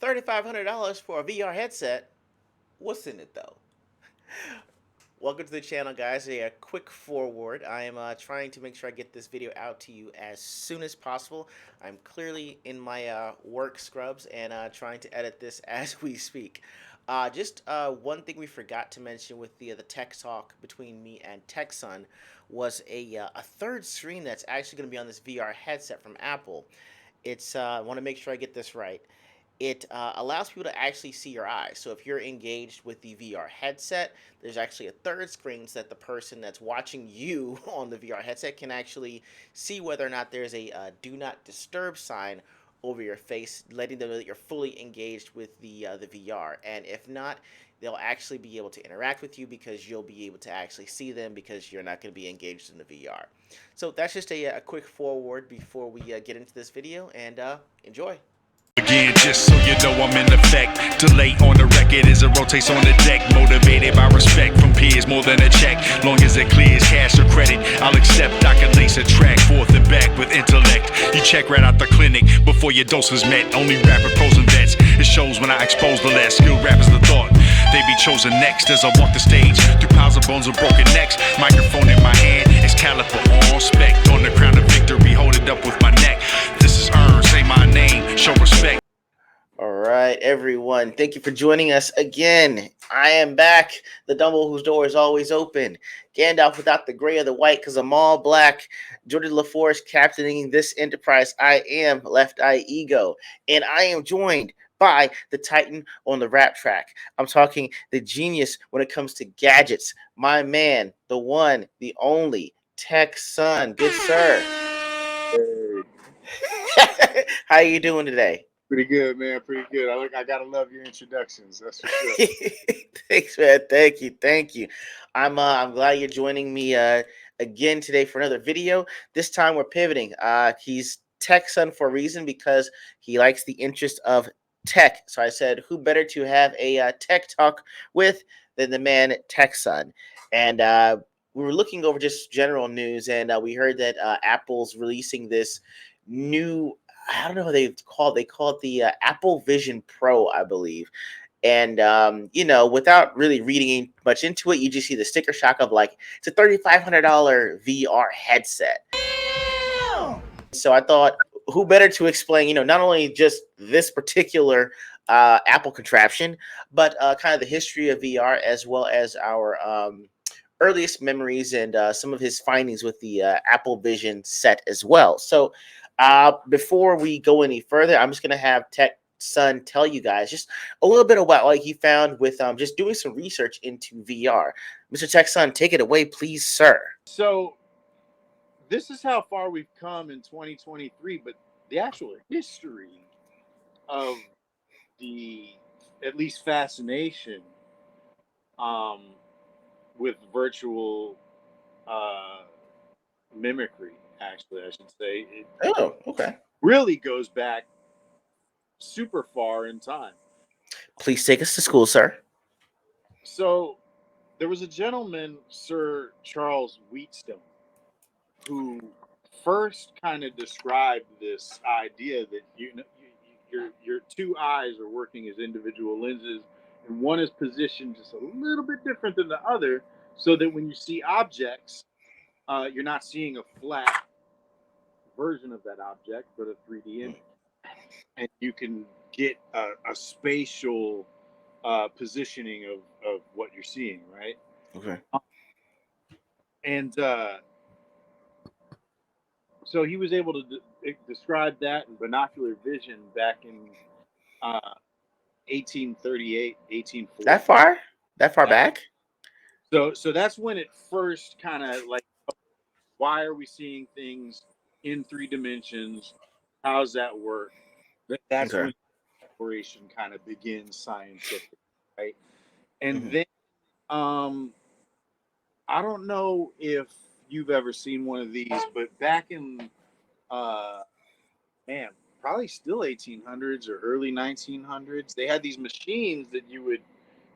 $3,500 for a VR headset. What's in it though? Welcome to the channel, guys. A quick forward. I am trying to make sure I get this video out to you as soon as possible. I'm clearly in my work scrubs and trying to edit this as we speak. Just one thing we forgot to mention with the tech talk between me and TekSun was a third screen that's actually going to be on this VR headset from Apple. It's I want to make sure I get this right. It allows people to actually see your eyes. So if you're engaged with the VR headset, there's actually a third screen so that the person that's watching you on the VR headset can actually see whether or not there's a do not disturb sign over your face, letting them know that you're fully engaged with the VR. And if not, they'll actually be able to interact with you because you'll be able to actually see them because you're not going to be engaged in the VR. So that's just a quick forward before we get into this video, and enjoy. Again, just so you know I'm in effect. Delay on the record as it rotates on the deck. Motivated by respect from peers more than a check. Long as it clears cash or credit, I'll accept. I can lace a track forth and back with intellect. You check right out the clinic before your dose is met. Only rapper pros and vets. It shows when I expose the less skilled rappers the thought. They be chosen next as I walk the stage through piles of bones and broken necks. Microphone in my hand, Excalibur on spec. On the crown of victory, hold it up with my neck. This is earned, say my name, show respect. All right, everyone. Thank you for joining us again. I am back. The Dumble whose door is always open. Gandalf without the gray or the white because I'm all black. Jordan LaForest captaining this enterprise. I am Left Eye E.G.O. And I am joined by the Titan on the rap track. I'm talking the genius when it comes to gadgets. My man, the one, the only, TekSun. Good sir. Hey, How you doing today? pretty good, man. Pretty good. I gotta love your introductions. That's for sure. Thanks, man. Thank you. I'm glad you're joining me again today for another video. This time we're pivoting. He's TekSun for a reason because he likes the interest of tech. So I said, who better to have a tech talk with than the man TekSun? And we were looking over just general news, and we heard that Apple's releasing this new. I don't know what they call it the Apple Vision Pro, I believe. And without really reading much into it, you just see the sticker shock of like it's a $3,500 VR headset. So I thought, who better to explain, not only just this particular Apple contraption, but kind of the history of VR as well as our earliest memories and some of his findings with the Apple Vision set as well. So before we go any further, I'm just going to have TekSun tell you guys just a little bit about what he found with just doing some research into VR. Mr. TekSun, take it away, please, sir. So this is how far we've come in 2023, but the actual history of the at least fascination um, with virtual uh, mimicry, actually, I should say, it Oh, okay. really goes back super far in time. Please take us to school, sir. So there was a gentleman, Sir Charles Wheatstone, who first kind of described this idea that your two eyes are working as individual lenses, and one is positioned just a little bit different than the other, so that when you see objects, you're not seeing a flat version of that object, but a 3D image, and you can get a spatial positioning of what you're seeing, right? Okay. And so he was able to describe that in binocular vision back in 1838, 1840. That far? That far back? So that's when it first kind of like, why are we seeing things in 3 dimensions? How's that work? That's Okay. when exploration kind of begins scientific, right? And Mhm. then I don't know if you've ever seen one of these, but back in uh, man, probably still 1800s or early 1900s, they had these machines that you would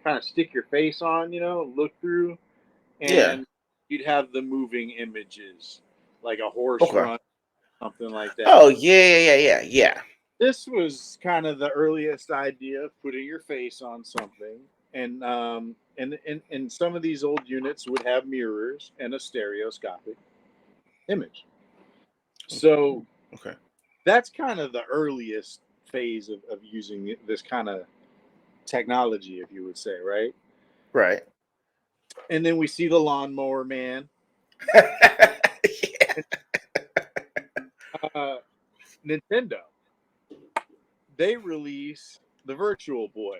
kind of stick your face on, look through, Yeah. and you'd have the moving images, like a horse Okay. run, something like that. Oh, yeah. This was kind of the earliest idea of putting your face on something, and some of these old units would have mirrors and a stereoscopic image. So Okay. that's kind of the earliest phase of using this kind of technology, if you would say, right? Right. And then we see the lawnmower man. Yeah. Uh, Nintendo, they release the Virtual Boy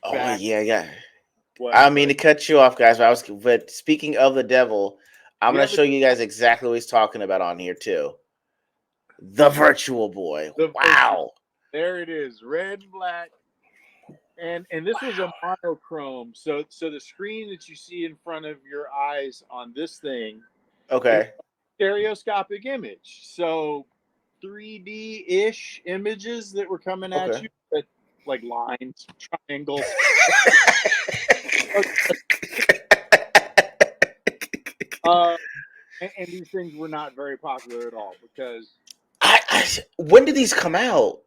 Oh back, yeah, yeah. what, I mean like, to cut you off, guys, but speaking of the devil, I'm you gonna have a, show you guys exactly what he's talking about on here too. The Virtual Boy. the Virtual, Wow. there it is, red and black. And this was a Wow. monochrome, so the screen that you see in front of your eyes on this thing is Okay. stereoscopic image. So 3D ish images that were coming at Okay. you, but like lines, triangles. Uh, and these things were not very popular at all because When did these come out?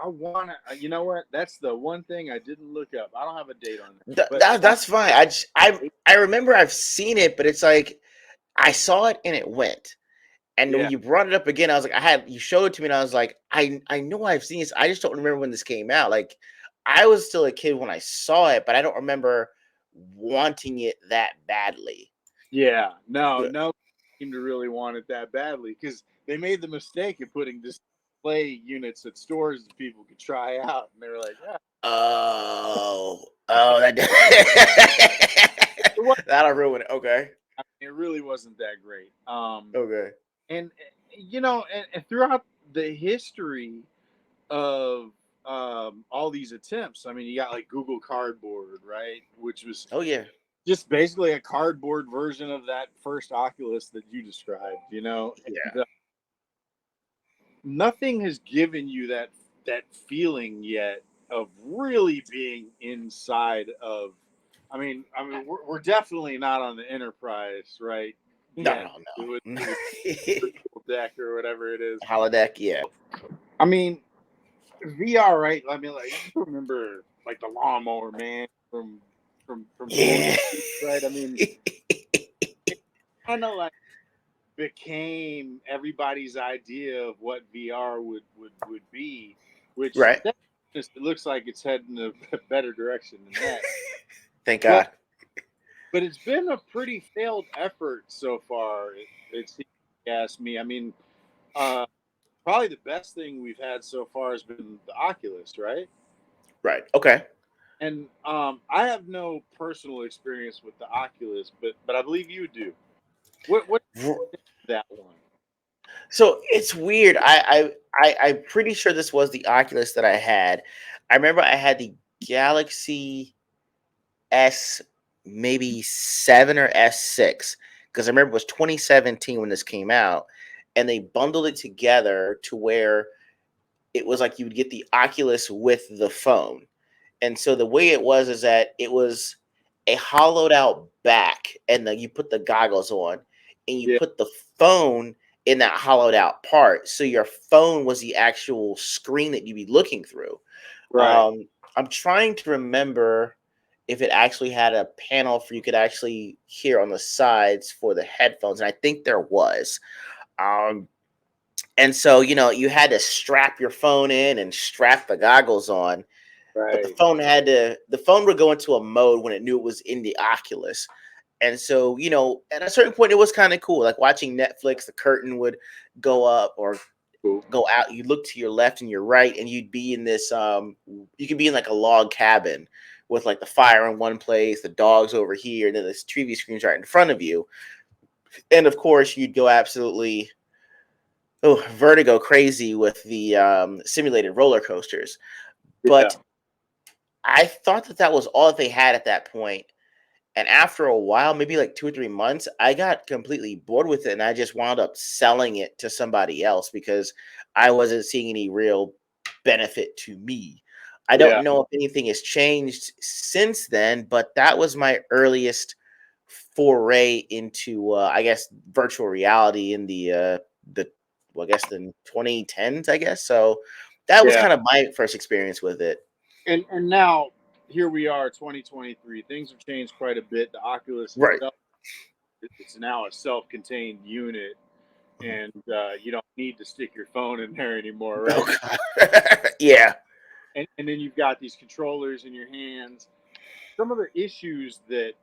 I want to, you know what? That's the one thing I didn't look up. I don't have a date on that. Th- But that, that's fine. I remember I've seen it, but it's like I saw it and it went. And when yeah, you brought it up again, I was like, you showed it to me, and I was like, I know I've seen this. I just don't remember when this came out. Like, I was still a kid when I saw it, but I don't remember wanting it that badly. yeah, no, Yeah. no, seem to really want it that badly because they made the mistake of putting display units at stores that people could try out, and they were like, yeah, Oh, it, was, that'll ruin it. Okay, it really wasn't that great. okay, And you know, and throughout the history of all these attempts, I mean, you got like Google Cardboard, right, which was oh yeah, just basically a cardboard version of that first Oculus that you described, you know. yeah. And, nothing has given you that feeling yet of really being inside of. I mean, we're definitely not on the Enterprise, right? No, Yet no, it no. was virtual deck or whatever it is. Holodeck, yeah, I mean, VR, right? I mean, like you remember like the lawnmower man from Golden yeah. State, right? I mean, kind of like became everybody's idea of what VR would be, which Right. it looks like it's heading a better direction than that. Thank But God. but it's been a pretty failed effort so far. It seems, if you ask me. I mean, uh, probably the best thing we've had so far has been the Oculus, right? Right. Okay. And I have no personal experience with the Oculus, but I believe you do. What that one? So it's weird. I'm pretty sure this was the Oculus that I had. I remember I had the Galaxy S, maybe 7 or S6, because I remember it was 2017 when this came out, and they bundled it together to where it was like you would get the Oculus with the phone. And so the way it was is that it was a hollowed out back, and then you put the goggles on, and you Yeah, put the phone in that hollowed out part. So your phone was the actual screen that you'd be looking through. right. I'm trying to remember if it actually had a panel for you could actually hear on the sides for the headphones, and I think there was. Um, and so you had to strap your phone in and strap the goggles on, but Right. the phone would go into a mode when it knew it was in the Oculus. And so, at a certain point it was kind of cool. Like watching Netflix, the curtain would go up or Cool. go out. You look to your left and your right, and you'd be in this you could be in like a log cabin with like the fire in one place, the dogs over here, and then this TV screen's right in front of you. And of course you'd go absolutely vertigo crazy with the simulated roller coasters. Yeah. But I thought that was all that they had at that point. And after a while, maybe like 2 or 3 months, I got completely bored with it, and I just wound up selling it to somebody else because I wasn't seeing any real benefit to me. I Yeah. don't know if anything has changed since then, but that was my earliest foray into, I guess, virtual reality in the well, I guess the 2010s, I guess. So that was Yeah. kind of my first experience with it. And now here we are, 2023. Things have changed quite a bit. The Oculus Right. itself, it's now a self-contained unit, Mhm. and you don't need to stick your phone in there anymore, right? Oh God. Yeah. And then you've got these controllers in your hands. Some of the issues that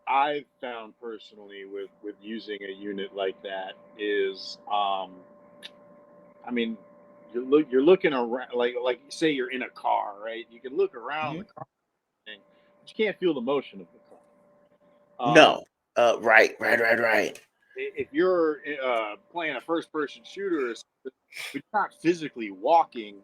I've found personally with using a unit like that is, I mean, you're looking around, like say you're in a car, right? You can look around the Mhm. car thing, but you can't feel the motion of the car. No. Right. Right. Right. Right. If you're playing a first person shooter, or something, but you're not physically walking,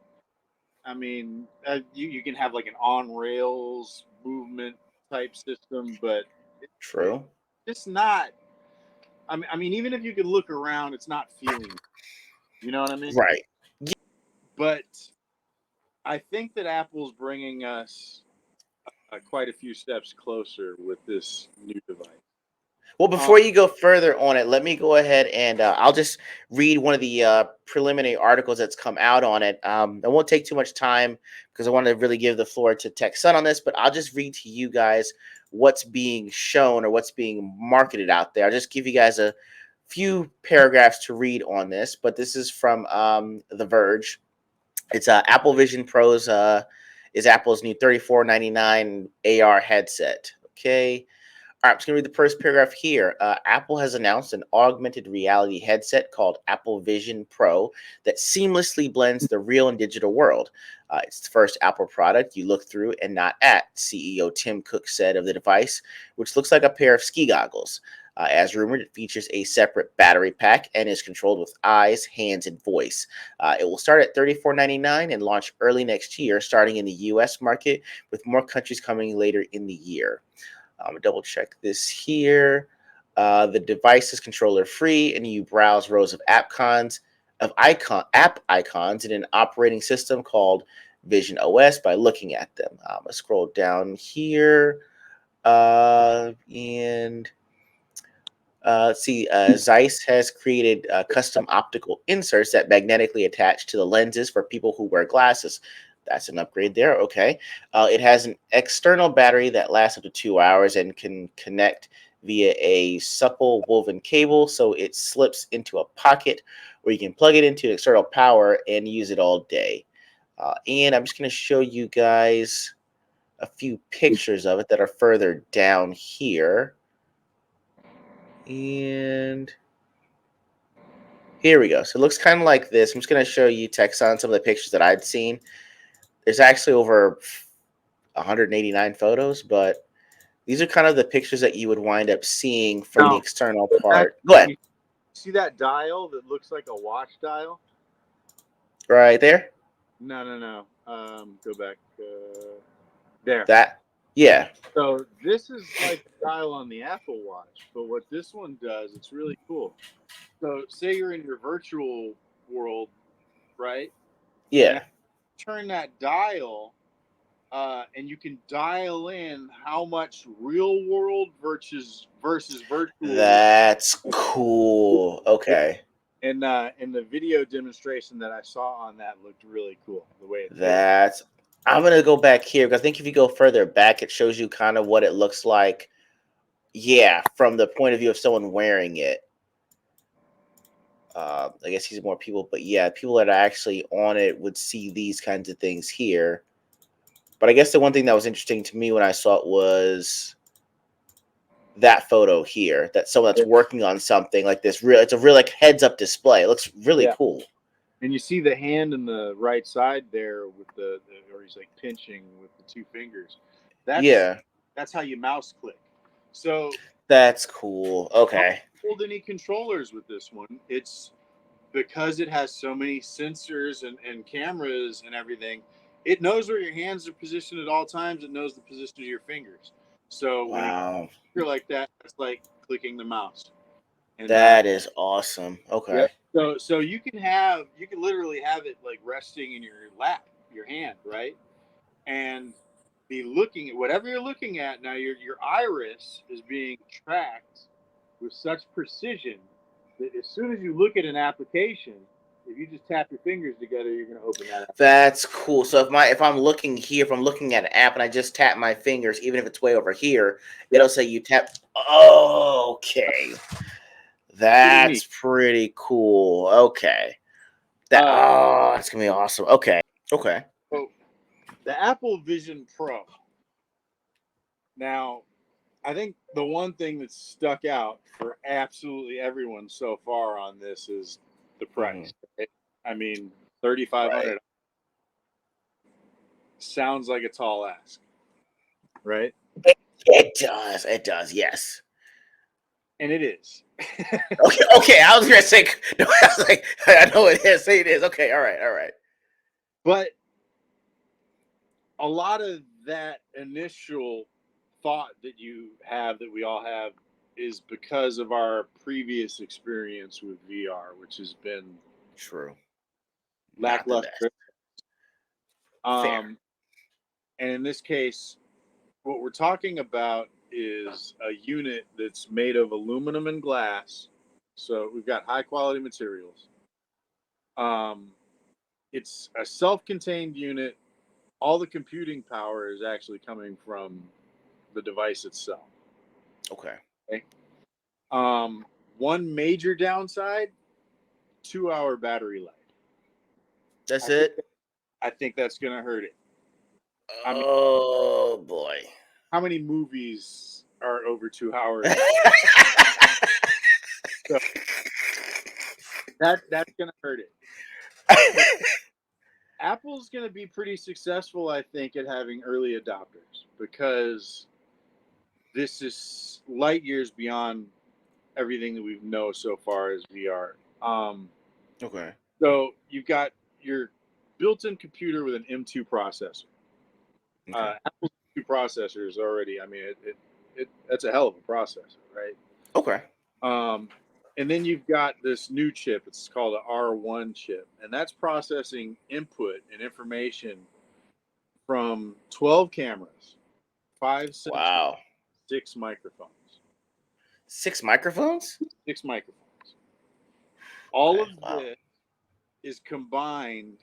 I mean, you can have like an on rails movement type system, but it's True. just not. I mean, even if you could look around, it's not feeling. You know what I mean? Right. But I think that Apple's bringing us quite a few steps closer with this new device. Well, Um, before you go further on it, let me go ahead and I'll just read one of the preliminary articles that's come out on it. I won't take too much time because I want to really give the floor to TekSun on this, but I'll just read to you guys what's being shown or what's being marketed out there. I'll just give you guys a few paragraphs to read on this, but this is from The Verge. It's Apple Vision Pro's is Apple's new $34.99 AR headset. Okay. All right, I'm just going to read the first paragraph here. Apple has announced an augmented reality headset called Apple Vision Pro that seamlessly blends the real and digital world. It's the first Apple product you look through and not at, CEO Tim Cook said of the device, which looks like a pair of ski goggles. As rumored, it features a separate battery pack and is controlled with eyes, hands, and voice. It will start at $34.99 and launch early next year, starting in the US market, with more countries coming later in the year. Double check this here. The device is controller free, and you browse rows of app icons in an operating system called Vision OS by looking at them. I'm gonna scroll down here, and let's see. Zeiss has created custom optical inserts that magnetically attach to the lenses for people who wear glasses. That's an upgrade there. Okay. It has an external battery that lasts up to 2 hours and can connect via a supple woven cable. So it slips into a pocket where you can plug it into external power and use it all day. And I'm just going to show you guys a few pictures of it that are further down here. And here we go. So it looks kind of like this. I'm just going to show you text on some of the pictures that I'd seen. There's actually over 189 photos, but these are kind of the pictures that you would wind up seeing from the now, external that, part. Go ahead. you see that dial that looks like a watch dial? Right there. No, no, no. Go back. There. That. Yeah. So this is like the dial on the Apple Watch, but what this one does, it's really cool. So say you're in your virtual world, right? Now Yeah. turn that dial, and you can dial in how much real world versus virtual. That's cool. Okay. And the video demonstration that I saw on that looked really cool. The way it did it. That's. I'm going to go back here because I think if you go further back, it shows you kind of what it looks like. Yeah. From the point of view of someone wearing it. I guess he's more people, but yeah, people that are actually on it would see these kinds of things here. But I guess the one thing that was interesting to me when I saw it was that photo here. That someone that's working on something like this. Real, it's a real like heads up display. It looks really Yeah. cool. And you see the hand in the right side there with or he's like pinching with the two fingers. That's Yeah, that's how you mouse click. So that's cool. don't Okay, hold any controllers with this one. It's because it has so many sensors and cameras and everything. It knows where your hands are positioned at all times. It knows the position of your fingers. So when wow, you're like that, it's like clicking the mouse. And that is awesome. yeah. Okay, So you can literally have it like resting in your lap, your hand, right? And be looking at whatever you're looking at. Now your iris is being tracked with such precision that as soon as you look at an application, If you just tap your fingers together, you're going to open that app. That's cool. So if I'm looking here, if I'm looking at an app and I just tap my fingers, even if it's way over here, it'll say you tap. Oh, okay. That's pretty cool. Okay. That's gonna be awesome. Okay. Okay. So the Apple Vision Pro. Now, I think the one thing that's stuck out for absolutely everyone so far on this is the price. Right? I mean, $3,500 Right. sounds like a tall ask, right? It does. It does. Yes. And it is. Okay. Okay. I was gonna say. No, I was like, I know it is. Say it is. Okay. All right. All right. But a lot of that initial thought that we all have, is because of our previous experience with VR, which has been True. lackluster. Fair. And in this case, what we're talking about is a unit that's made of aluminum and glass. So we've got high quality materials. It's a self-contained unit. All the computing power is actually coming from the device itself. Okay. One major downside: 2-hour battery life. That's it. I think that's gonna hurt it. Oh boy. How many movies are over 2 hours? So that's gonna hurt it. But Apple's gonna be pretty successful, I think, at having early adopters, because this is light years beyond everything that we know so far as VR. Okay. So you've got your built-in computer with an M2 processor. Okay. Apple's M2 processor is already, I mean, that's a hell of a processor, right? Okay. And then you've got this new chip. It's called an R1 chip, and that's processing input and information from 12 cameras, 5 sensors, Wow. 6 microphones. 6 microphones? 6 microphones. All Okay, of this is combined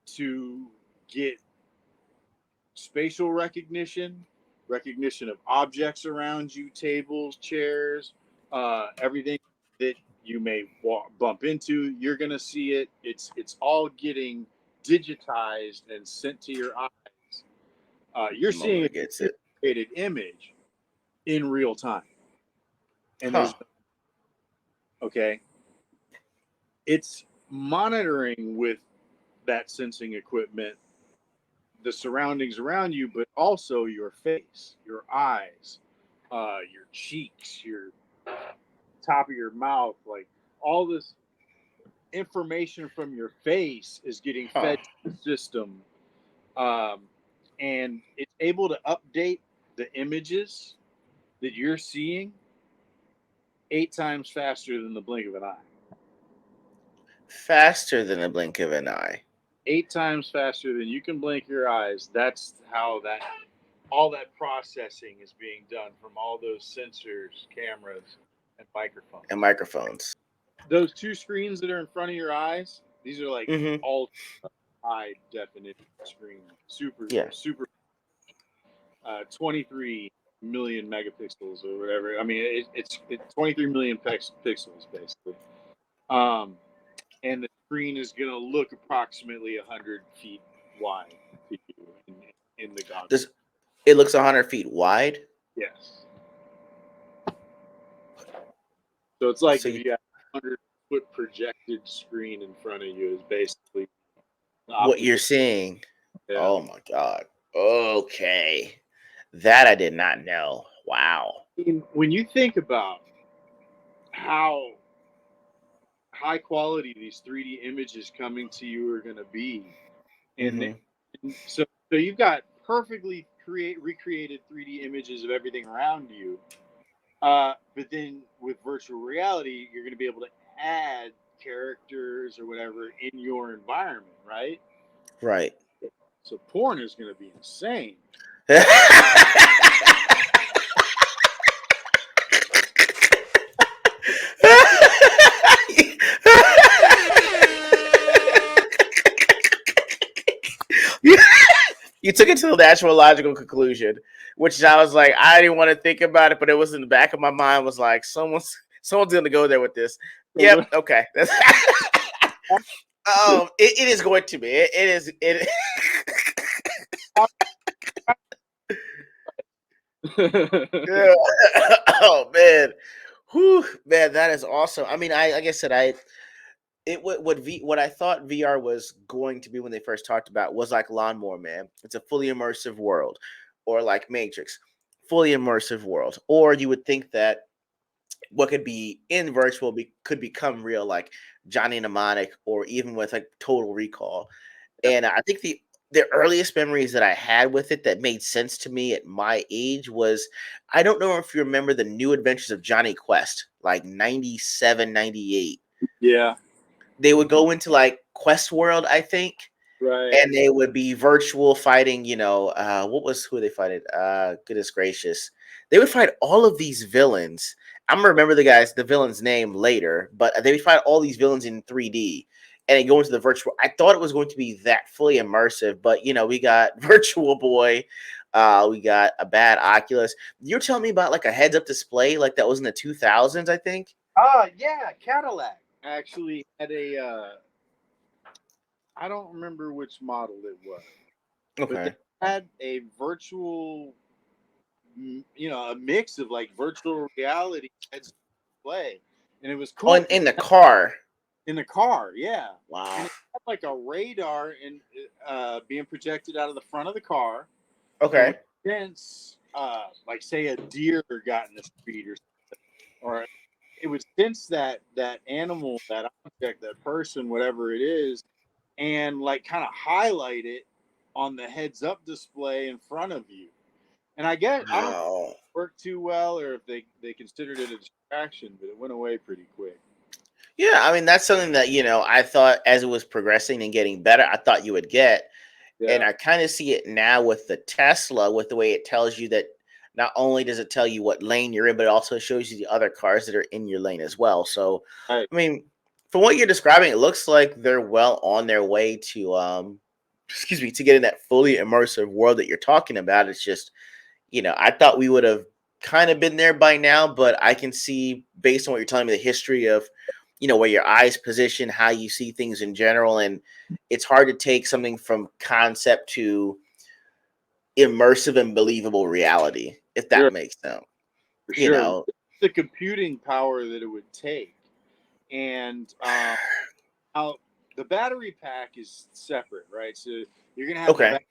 to get spatial recognition of objects around you, tables, chairs, everything that you may bump into. You're going to see it. It's all getting digitized and sent to your eyes. You're seeing a computer-created image in real time. And it's monitoring with that sensing equipment the surroundings around you, but also your face, your eyes, your cheeks, your top of your mouth. Like, all this information from your face is getting fed to the system, and it's able to update the images that you're seeing 8 times faster than the blink of an eye. Faster than a blink of an eye. 8 times faster than you can blink your eyes. That's how all that processing is being done from all those sensors, cameras, and microphones. Those 2 screens that are in front of your eyes, these are like all high definition screens. Super 23 million megapixels or whatever. I mean, it's 23 million pixels basically. And the screen is going to look approximately 100 feet wide to you in the goggles. It looks 100 feet wide? Yes. So it's like if you have a 100-foot projected screen in front of you is basically what you're seeing. Yeah. Oh my God. Okay. That I did not know. Wow. When you think about how high quality these 3D images coming to you are going to be, and so you've got perfectly recreated 3D images of everything around you, but then with virtual reality, you're going to be able to add characters or whatever in your environment, right? Right. So porn is going to be insane. You took it to the natural logical conclusion, which I was like, I didn't want to think about it, but it was in the back of my mind. Was like, someone's gonna go there with this. Yep. Okay. That's it is going to be. It is. It. Yeah. Oh man. Whew, man, that is awesome. I mean, I like I said, what I thought VR was going to be when they first talked about was like Lawnmower Man. It's a fully immersive world, or like Matrix, fully immersive world. Or you would think that what could be in virtual could become real, like Johnny Mnemonic, or even with like Total Recall. And I think the earliest memories that I had with it that made sense to me at my age was, I don't know if you remember the New Adventures of Johnny Quest, like 97, 98. Yeah. They would go into like Quest World, I think, Right. and they would be virtual fighting. Who they fighting? Goodness gracious, they would fight all of these villains. I'm gonna remember the villain's name later, but they would fight all these villains in 3D. And then go into the virtual. I thought it was going to be that fully immersive, but we got Virtual Boy, we got a bad Oculus. You're telling me about like a heads-up display, like that was in the 2000s, I think. Yeah, Cadillac actually had a I don't remember which model it was, but they Okay. had a virtual, a mix of like virtual reality heads display, and it was Oh, cool in the car. in the car. Yeah, and Wow. it had like a radar and being projected out of the front of the car. It would Okay. sense, like say a deer got in the street or it would sense that animal, that object, that person, whatever it is, and like kind of highlight it on the heads up display in front of you. And I don't know if Wow. it worked too well or if they considered it a distraction, but it went away pretty quick. Yeah, I mean that's something that I thought as it was progressing and getting better, I thought you would get, and Yeah. I kind of see it now with the Tesla, with the way it tells you that not only does it tell you what lane you're in, but it also shows you the other cars that are in your lane as well. So, Right. I mean, from what you're describing, it looks like they're well on their way to excuse me, to getting that fully immersive world that you're talking about. It's just I thought we would have kind of been there by now, but I can see based on what you're telling me, the history of, where your eyes position, how you see things in general, and it's hard to take something from concept to immersive and believable reality, if that Sure. makes sense. For You sure. know, The computing power that it would take. And how the battery pack is separate, right? So you're gonna have the okay, battery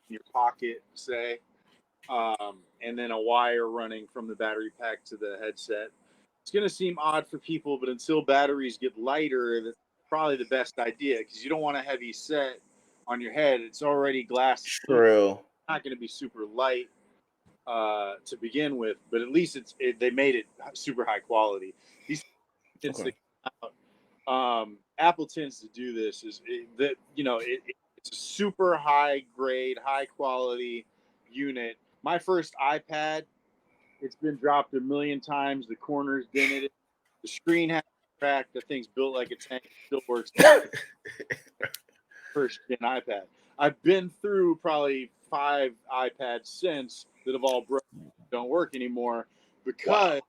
in your pocket, say, and then a wire running from the battery pack to the headset. It's going to seem odd for people, but until batteries get lighter, that's probably the best idea because you don't want a heavy set on your head. It's already glass aluminum. true. It's not going to be super light to begin with, but at least they made it super high quality. These tends Okay, to come out. Apple tends to do this is that it's a super high grade, high quality unit. My first iPad, it's been dropped a million times. The corners dented. The screen has cracked. The thing's built like a tank. Still works like first gen iPad. I've been through probably 5 iPads since that have all broken, don't work anymore wow. because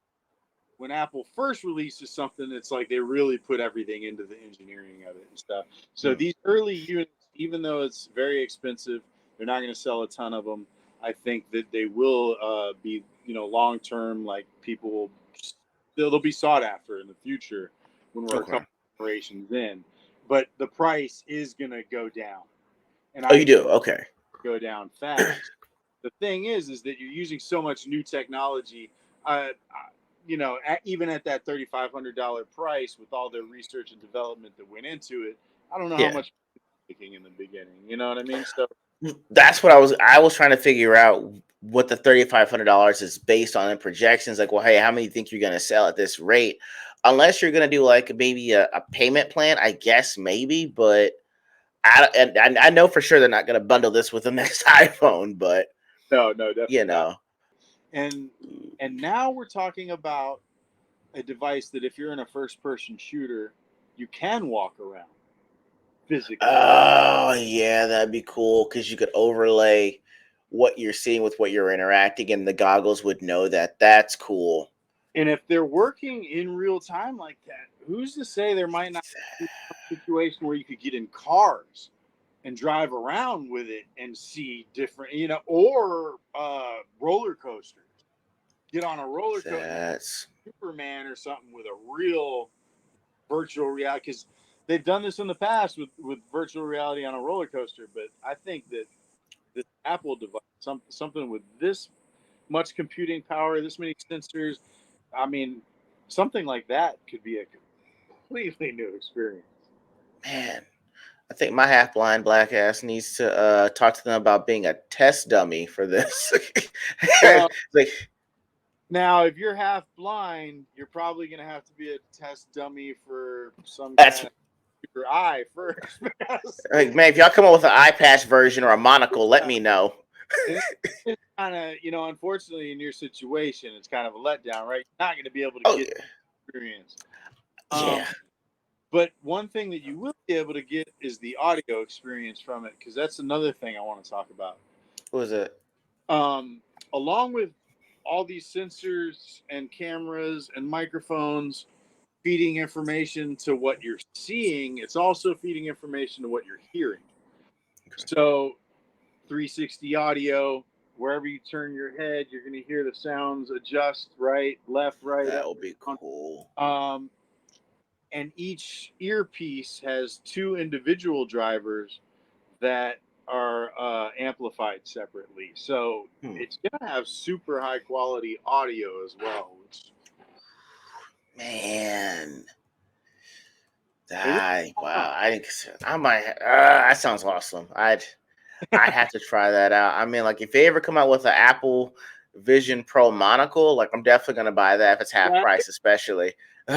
when Apple first releases something, it's like they really put everything into the engineering of it and stuff. So Hmm. these early units, even though it's very expensive, they're not going to sell a ton of them. I think that they will be, long term. Like people will, they'll be sought after in the future when we're a Okay. couple generations in. But the price is going to go down, and Oh, I you expect do? Okay. it to go down fast. The thing is that you're using so much new technology. Even at that $3,500 price, with all the research and development that went into it, I don't know how Yeah. much making in the beginning. You know what I mean? So That's what I was trying to figure out what the $3,500 is based on in projections. Like, well, hey, how many think you're gonna sell at this rate? Unless you're gonna do like maybe a payment plan, I guess maybe, but I know for sure they're not gonna bundle this with the next iPhone, but no, you definitely not. know, And and now we're talking about a device that if you're in a first person shooter, you can walk around. physically. Oh, yeah, that'd be cool because you could overlay what you're seeing with what you're interacting, and the goggles would know that. That's cool. And if they're working in real time like that, who's to say there might not be a situation where you could get in cars and drive around with it and see different, or roller coasters. Get on a roller coaster, That's Superman or something with a real virtual reality. Because they've done this in the past with virtual reality on a roller coaster. But I think that this Apple device, something with this much computing power, this many sensors, I mean, something like that could be a completely new experience. man. I think my half blind black ass needs to talk to them about being a test dummy for this. Well, Like, now if you're half blind, you're probably going to have to be a test dummy for some that's kind of your eye first. like, man, if y'all come up with an eye patch version or a monocle, let me know. It's kind of, unfortunately, in your situation, it's kind of a letdown, right? You're not going to be able to Oh get the experience. yeah. But one thing that you will be able to get is the audio experience from it, because that's another thing I want to talk about. What was it? Along with all these sensors and cameras and microphones feeding information to what you're seeing, it's also feeding information to what you're hearing. Okay. So 360 audio, wherever you turn your head, you're going to hear the sounds adjust, right, left, right. That will be cool. And each earpiece has two individual drivers that are amplified separately. So it's going to have super high quality audio as well. Man. Wow. I might that sounds awesome. I'd have to try that out. I mean, like, if they ever come out with an Apple Vision Pro monocle, like, I'm definitely gonna buy that if it's half price, especially. So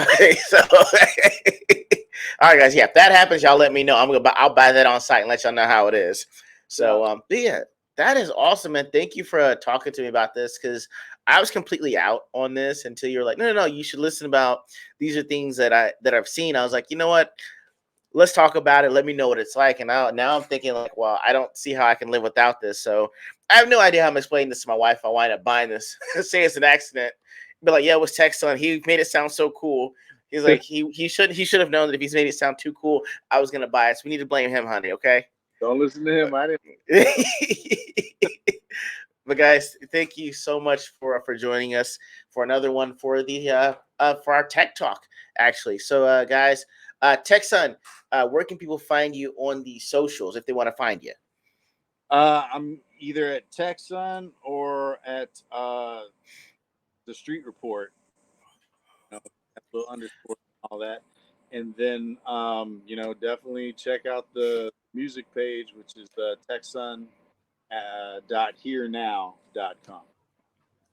all right, guys. Yeah, if that happens, y'all let me know. I'll buy that on site and let y'all know how it is. So but yeah, that is awesome, man. Thank you for talking to me about this, because I was completely out on this until you were like, no, you should listen about these are things that I've seen. I was like, you know what? Let's talk about it. Let me know what it's like. And now I'm thinking, like, well, I don't see how I can live without this. So I have no idea how I'm explaining this to my wife. I wind up buying this. Say it's an accident. Be like, yeah, it was TekSun. He made it sound so cool. He's like, he should have known that if he's made it sound too cool, I was gonna buy it. So we need to blame him, honey. Okay. Don't listen to him. I didn't. But guys, thank you so much for joining us for another one for the for our Tech Talk, actually. So guys, TekSun, where can people find you on the socials if they want to find you? I'm either at TekSun or at the Street Report. Underscore all that. And then definitely check out the music page, which is the TekSun.hearnow.com.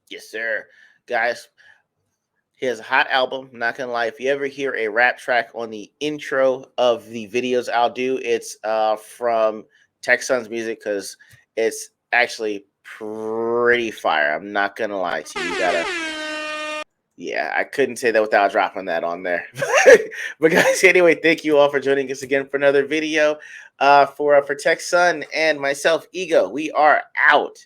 Yes, sir. Guys, he has a hot album. I'm not gonna lie. If you ever hear a rap track on the intro of the videos I'll do, it's from TekSun's music, because it's actually pretty fire. I'm not gonna lie to you. You gotta. Yeah, I couldn't say that without dropping that on there. But guys, anyway, thank you all for joining us again for another video. For TekSun and myself, E.G.O, we are out.